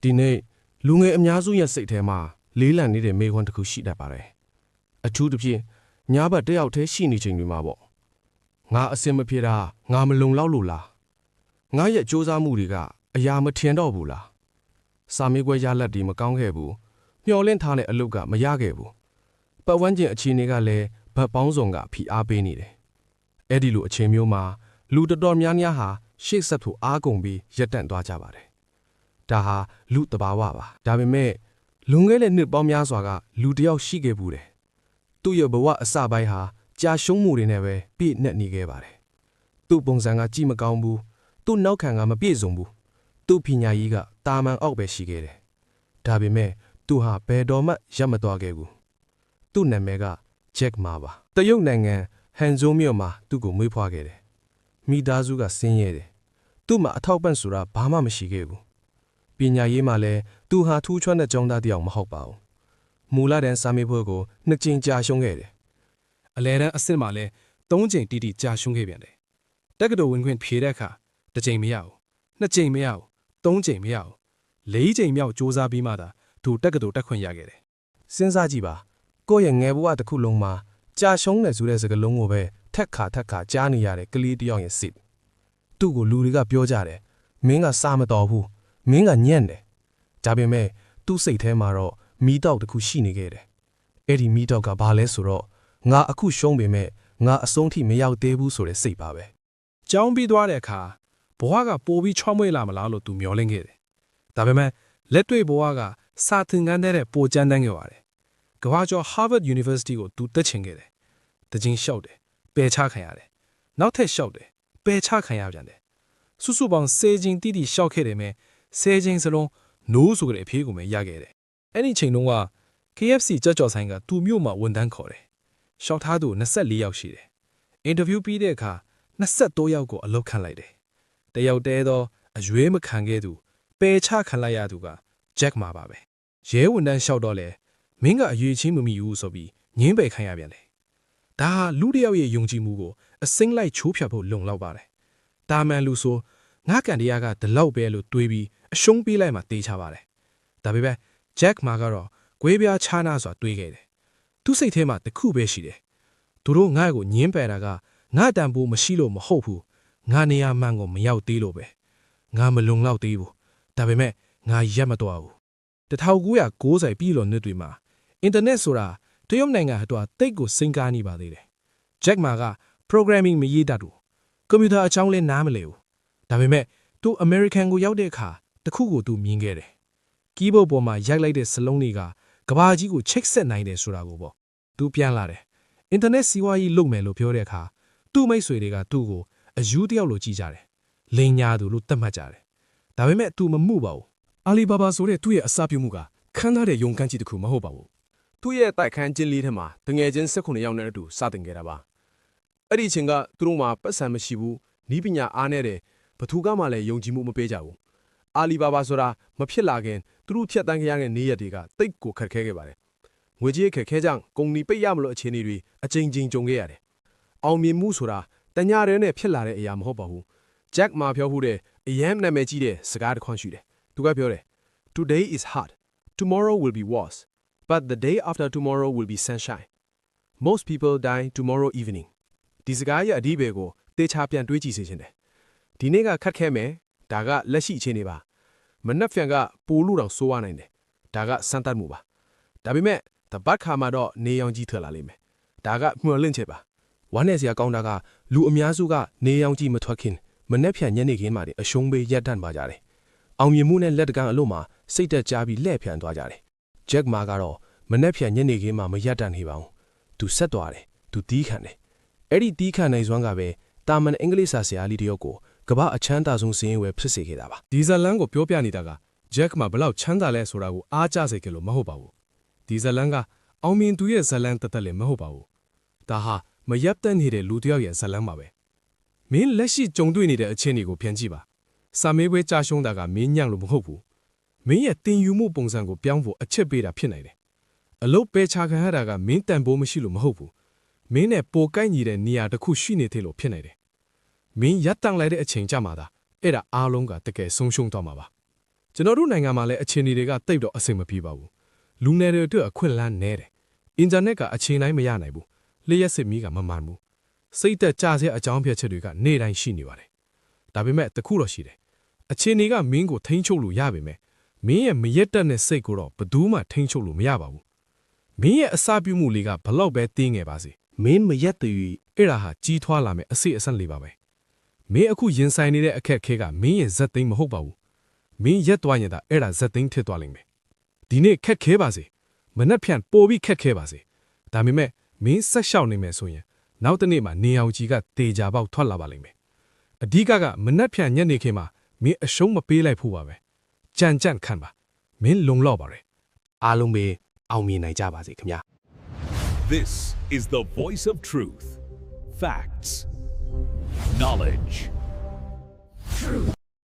ဒီနေ့လူငယ်အများစုရဲ့စိတ်ထဲမှာလေးလံနေတဲ့မေးခွန်းတစ်ခုရှိတတ်ပါတယ်။အထူးသဖြင့်ညဘက်တယောက်တည်းရှိနေချိန်တွေမှာပေါ့။ငါအစင်မပြေတာငါမလုံလောက်လို့လား။ငါရဲ့စူးစမ်းမှုတွေကအရာမထင်တော့ဘူးလား။စာမေးပွဲရလဒ်တွေမကောင်းခဲ့ဘူး။မျှော်လင့်ထားတဲ့အလုပ်ကမရခဲ့ဘူး။ပတ်ဝန်းကျင်အခြေအနေကလည်းဗတ်ပေါင်းစုံကဖိအားပေးနေတယ်။အဲ့ဒီလိုအချိန်မျိုးမှာလူတော်တော်များများဟာရှေ့ဆက်ဖို့အားကုန်ပြီးရပ်တန့်သွားကြပါတယ်။ဒါဟာလူတဘာဝပါဒါပေမဲ့လွန်ခဲ့တဲ့နှစ်ပေါင်းများစွာကလူတယောက်ရှိခဲ့ဘူးတယ်သူ့ရဲ့ဘဝအစပိုင်းဟာကြာရှုံးမှုတွေနဲ့ပဲပြည့်နှက်နေခဲ့ပါတယ်သူ့ပုံစံကကြည့်မကောင်းဘူးသူ့နောက်ခံကမပြည့်စုံဘူးသူ့ပညာရေးကတာမန်အောက်ပဲရှိခဲ့တယ်ဒါပေမဲ့သူဟာဘယ်တော်မှရပ်မသွားခဲ့ဘူးသူ့နာမည်ကဂျက်မာပါတရုတ်နိုင်ငံဟန်ဇိုးမြို့မှာသူ့ကိုမွေးဖွားခဲ့တယ်မိသားစုကဆင်းရဲတယ်သူ့မှာအထောက်ပံ့ဆိုတာဘာမှမရှိခဲ့ဘူးပညာရေးမှာလည်းသူဟာထူးချွန်တဲ့ကျောင်းသားတစ်ယောက်မဟုတ်ပါဘူး။မူလတန်းစာမေးပွဲကိုနှစ်ကြိမ်ကြာရှုံးခဲ့တယ်။အလဲတန်းအဆင့်မှာလည်း၃ကြိမ်တိတိကြာရှုံးခဲ့ပြန်တယ်။တက္ကသိုလ်ဝင်ခွင့်ဖြေတဲ့အခါတစ်ကြိမ်မရဘူး။နှစ်ကြိမ်မရဘူး။သုံးကြိမ်မရဘူး။လေးကြိမ်မြောက်စူးစမ်းပြီးမှသာသူတက္ကသိုလ်တက်ခွင့်ရခဲ့တယ်။စဉ်းစားကြည့်ပါ။ကိုယ့်ရဲ့ငယ်ဘဝတစ်ခုလုံးမှာကြာရှုံးတယ်ဆိုတဲ့စကားလုံးကိုပဲထက်ခါကြားနေရတဲ့ကလေးတစ်ယောက်ရဲ့စိတ်။သူ့ကိုလူတွေကပြောကြတယ်။မင်းကစာမတော်ဘူး။မင်းကညံ့တယ်။ဒါပေမဲ့သူ့စိတ်ထဲမှာတော့မီးတောက်တစ်ခုရှိနေခဲ့တယ်။အဲ့ဒီမီးတောက်ကဘာလဲဆိုတော့ငါအခုရှုံးပေမဲ့ငါအဆုံးထိမရောက်သေးဘူးဆိုတဲ့စိတ်ပါပဲ။ကျောင်းပြီးသွားတဲ့အခါဘဝကပိုပြီးချောမွေ့လာမလားလို့သူမျှော်လင့်ခဲ့တယ်။ဒါပေမဲ့လက်တွေ့ဘဝကစာသင်ခန်းတဲ့ပိုကြမ်းတမ်းခဲ့ပါတယ်။ကမ္ဘာကျော် Harvard University ကိုသူတက်ချင်ခဲ့တယ်။တခြင်းလျှောက်တယ်။ပယ်ချခံရတယ်။နောက်ထပ်လျှောက်တယ်။ပယ်ချခံရပြန်တယ်။စုစုပေါင်း10ကြိမ်တိတိလျှောက်ခဲ့တယ်မဲ့10ကြိမ်စလုံးနိုးဆိုတဲ့အဖြေကိုပဲရခဲ့တယ်။အဲ့ဒီချိန်တုန်းက KFC ကြော့ကြော်ဆိုင်ကသူ့မြို့မှာဝန်ထမ်းခေါ်တယ်။ရှောက်ထားသူ24ယောက်ရှိတယ်။အင်တာဗျူးပြီးတဲ့အခါ23ယောက်ကိုအလုပ်ခန့်လိုက်တယ်။တယောက်တည်းသောအရွေးမခံခဲ့သူပယ်ချခံလိုက်ရသူကဂျက်မာပါပဲ။ရဲဝန်ထမ်းလျှောက်တော့လေမင်းကအရွေးချင်းမမိဘူးဆိုပြီးငင်းပယ်ခံရပြန်တယ်။ဒါဟာလူတစ်ယောက်ရဲ့ယုံကြည်မှုကိုအစိမ့်လိုက်ချိုးဖျက်ဖို့လုံလောက်ပါတယ်။တာမန်လူဆိုငါကန်တရားကဒီလောက်ပဲလို့တွေးပြီးအရှုံးပေးလိုက်မှတေးချပါတယ်။ဒါပေမဲ့ဂျက်မာကတော့ကွေးပြားချားနာစွာတွေးခဲ့တယ်။သူ့စိတ်ထဲမှာတစ်ခုပဲရှိတယ်။သူတို့ငါ့ကိုညင်းပယ်တာကငါတန်ဖိုးမရှိလို့မဟုတ်ဘူး။ငါနေရာမှန်ကိုမရောက်သေးလို့ပဲ။ငါမလုံလောက်သေးဘူး။ဒါပေမဲ့ငါရက်မသွားဘူး။1990ပြည်လွန်နှစ်တွေမှာအင်တာနက်ဆိုတာတရုတ်နိုင်ငံအတွက်တိတ်ကိုစိန်ကားနေပါသေးတယ်။ဂျက်မာက programming မရေးတတ်ဘူး။ကွန်ပျူတာအကြောင်းလည်းနားမလည်ဘူး။ဒါပေမဲ့သူ American ကိုရောက်တဲ့အခါတခုကိုသူမြင်ခဲ့တယ်။ keyboard ပေါ်မှာရိုက်လိုက်တဲ့စလုံးတွေကကဘာကြီးကိုချိတ်ဆက်နိုင်တယ်ဆိုတာကိုပေါ့။သူပြန်လာတယ်။ internet စီးပွားရေးလုပ်မယ်လို့ပြောတဲ့အခါသူ့မိတ်ဆွေတွေကသူ့ကိုအယူတယောက်လိုကြည့်ကြတယ်။လိန်ညာသူလို့သတ်မှတ်ကြတယ်။ဒါပေမဲ့သူမမှုပါဘူး။ အာလီဘာဘာဆိုတဲ့သူ့ရဲ့အစပြုမှုကခမ်းထားတဲ့ယုံကန်းကြီးတစ်ခုမဟုတ်ပါဘူးသူ့ရဲ့တိုက်ခန်းချင်းလေးထဲမှာတငယ်ချင်း19ယောက်နဲ့အတူစတင်ခဲ့တာပါအဲ့ဒီအချိန်ကသူတို့မှာပတ်စံမရှိဘူးနီးပညာအားနဲ့တယ်ဘသူကမှလည်းယုံကြည်မှုမပေးကြဘူးအာလီဘာဘာဆိုတာမဖြစ်လာခင်သူတို့ဖြတ်တန်းခဲ့ရတဲ့နေရက်တွေကတိတ်ကိုခက်ခဲခဲ့ပါတယ်ငွေကြေးခက်ခဲကြောင့်ကုမ္ပဏီပိတ်ရမလို့အခြေအနေတွေအကြိမ်ကြိမ်ကြုံခဲ့ရတယ်အောင်မြင်မှုဆိုတာတညာရဲနဲ့ဖြစ်လာတဲ့အရာမဟုတ်ပါဘူးဂျက်မာပြောမှုတဲ့အယမ်းနာမည်ကြီးတဲ့စကားတစ်ခွန်းရှိတယ်သူကပြောတယ် Today is hard tomorrow will be worse but the day after tomorrow will be sunshine most people die tomorrow evening ဒီစကားရဲ့အဓိပ္ပာယ်ကိုတေချာပြန်တွေးကြည့်စေချင်တယ်ဒီနေ့ကခက်ခဲမယ်ဒါကလက်ရှိအခြေအနေပါမနှက်ဖျံကပိုလို့တော့စိုးရနိုင်တယ်ဒါကစမ်းသပ်မှုပါဒါပေမဲ့တပတ်ခါမှာတော့နေရောင်ကြီးထွက်လာလိမ့်မယ်ဒါကမျှော်လင့်ချက်ပါဝမ်းနဲ့စရာကောင်းတာကလူအများစုကနေရောင်ကြီးမထွက်ခင်မနှက်ဖျံညနေခင်းမှာအရှုံးပေးရက်တန့်ပါကြတယ်အောင်မြင်မှုနဲ့လက်တကန်းအလို့မှာစိတ်သက်ကြပြီးလှည့်ဖျံသွားကြတယ်ဂျက်မာကတော့မနှက်ဖျံညနေခင်းမှာမရက်တန့်နေပါဘူးသူဆက်သွားတယ်သူတီးခံတယ်အဲ့ဒီတီးခံနိုင်စွမ်းကပဲတာမန်အင်္ဂလိပ်စာဆရာလေးတယောက်ကိုကမ္ဘာအချမ်းသာဆုံးစင်းဝယ်ဖြစ်စေခဲ့တာပါဒီဇလန်ကိုပြောပြနေတာကဂျက်မာဘလောက်ချမ်းသာလဲဆိုတာကိုအားကျစေကြလို့မဟုတ်ပါဘူးဒီဇလန်ကအောင်မြင်သူရဲ့ဇလန်တသက်လည်းမဟုတ်ပါဘူးဒါဟာမရက်တန့်နေတဲ့လူတယောက်ရဲ့ဇလန်ပါပဲမင်းလက်ရှိကြုံတွေ့နေတဲ့အခြေအနေကိုပြန်ကြည့်ပါစာမေးပွဲကြာရှုံးတာကမင်းညံ့လို့မဟုတ်ဘူးမင်းရဲ့တင်ယူမှုပုံစံကိုပြောင်းဖို့အချက်ပေးတာဖြစ်နိုင်တယ်အလုပ်ပဲချခံရတာကမင်းတန်ဖိုးမရှိလို့မဟုတ်ဘူးမင်းနဲ့ပိုကိုက်ညီတဲ့နေရာတစ်ခုရှိနေသေးလို့ဖြစ်နေတယ်မင်းရက်တန့်လိုက်တဲ့အချိန်ကြမှာဒါအဲ့ဒါအားလုံးကတကယ်ဆုံးရှုံးသွားမှာပါ ကျွန်တော်တို့နိုင်ငံမှာလည်းအခြေအနေတွေကတိတ်တော့အဆင်မပြေပါဘူးလူငယ်တွေအတွက်အခွင့်အလမ်းနည်းတယ်အင်တာနက်ကအချိန်တိုင်းမရနိုင်ဘူးလျှက်စစ်မီးကမမှန်ဘူးစိတ်သက်ကြစရာအကြောင်းပြချက်တွေကနေ့တိုင်းရှိနေပါတယ်ဒါပေမဲ့တခုတော့ရှိတယ်အခြေအနေကမင်းကိုထိန်းချုပ်လို့ရပေမဲ့မင်းရဲ့မရက်တက်တဲ့စိတ်ကိုတော့ဘယ်သူမှထိန်းချုပ်လို့မရပါဘူးမင်းရဲ့အစာပြုမှုလေးကဘလောက်ပဲတင်းငယ်ပါစေ မင်းမရက်တည် အဲ့ဒါဟာကြီးထွားလာမယ်အစိအဆက်လေးပါပဲမင်းအခုရင်ဆိုင်နေတဲ့အခက်အခဲကမင်းရဲ့ဇက်သိမ်းမဟုတ်ပါဘူးမင်းရက်သွားရင်ဒါအဲ့ဒါဇက်သိမ်းဖြစ်သွားလိမ့်မယ်ဒီနေ့ခက်ခဲပါစေမနှက်ဖြန်ပိုပြီးခက်ခဲပါစေဒါပေမဲ့မင်းဆက်လျှောက်နေမယ်ဆိုရင်နောက်တစ်နေ့မှာနေအောင်ကြီးကတေချာပေါက်ထွက်လာပါလိမ့်မယ်အဓိကမနှက်ဖြန်ညနေခင်းမှာမင်းအရှုံးမပေးလိုက်ဖို့ပါပဲကြံခံပါမင်းလုံလောက်ပါတယ် အားလုံးပဲအောင်မြင်နိုင်ကြပါစေခင်ဗျာ This is the voice of truth. Facts. Knowledge.